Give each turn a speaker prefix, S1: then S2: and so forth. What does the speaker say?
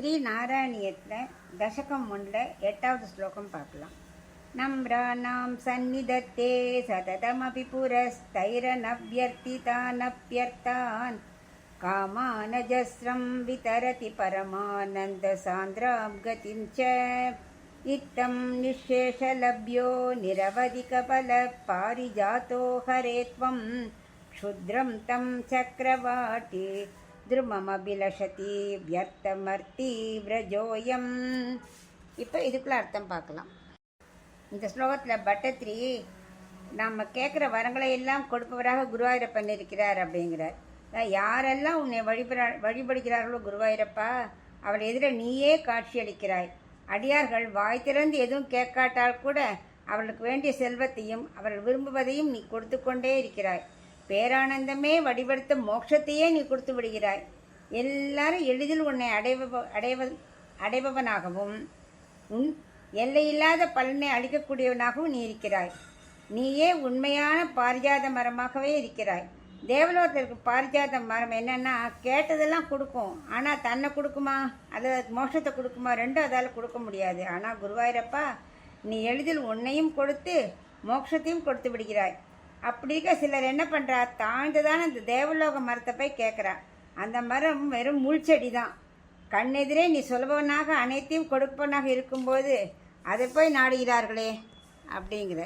S1: ஸ்ரீ நாராயணியத்தில் தசகம் 1 8வது ஸ்லோகம் பார்க்கலாம். நம்ராணாம் சந்நிதத்தே சததமபி புரஸ்தைரனவ்யர்த்திதானப்யர்த்தான் காமானஜஸ்ரம் விதரதி பரமானந்த சாந்திராம் கதிம் ச இத்தம் நிஷேஷலப்யோ நிரவதிகபல பாரிஜாதோ ஹரேத்வம் க்ஷுத்ரம் தம் சக்கரவாட்டி திருமமபிலஷதி வியர்த்தமர்த்தி விரஜோயம். இப்போ இதுக்குள்ள அர்த்தம் பார்க்கலாம். இந்த ஸ்லோகத்தில் பட்டத்ரி நம்ம கேட்குற வரங்களை எல்லாம் கொடுப்பவராக குருவாயூரப்பன் இருக்கிறார் அப்படிங்கிறார். யாரெல்லாம் உன்னை வழிபடுகிறார்களோ குருவாயூரப்பா, அவள் எதிர நீயே காட்சியளிக்கிறாய். அடியார்கள் வாய் திறந்து எதுவும் கேட்காட்டால் கூட அவர்களுக்கு வேண்டிய செல்வத்தையும் அவர்கள் விரும்புவதையும் நீ கொடுத்து கொண்டே இருக்கிறாய். பேரானந்தமே வடிவெடுத்த மோட்சத்தையே நீ கொடுத்து விடுகிறாய். எல்லாரும் எளிதில் உன்னை அடைபவனாகவும் உன் எல்லையில்லாத பலனை அளிக்கக்கூடியவனாகவும் நீ இருக்கிறாய். நீயே உண்மையான பாரிஜாத மரமாகவே இருக்கிறாய். தேவலோகத்திற்கு பாரிஜாத மரம் என்னன்னா, கேட்டதெல்லாம் கொடுக்கும், ஆனால் தன்னை கொடுக்குமா அல்லது மோட்சத்தை கொடுக்குமா, ரெண்டும் அதால் கொடுக்க முடியாது. ஆனால் குருவாயூரப்பா, நீ எளிதில் உன்னையும் கொடுத்து மோட்சத்தையும் கொடுத்து விடுகிறாய். அப்படி இருக்க சிலர் என்ன பண்ணுறா, தாழ்ந்துதான் அந்த தேவலோக மரத்தை போய் கேட்குறா. அந்த மரம் வெறும் முள்செடி தான். கண்ணெதிரே நீ சொல்பவனாக அனைத்தையும் கொடுப்பவனாக இருக்கும்போது அதை போய் நாடுகிறார்களே அப்படிங்கிற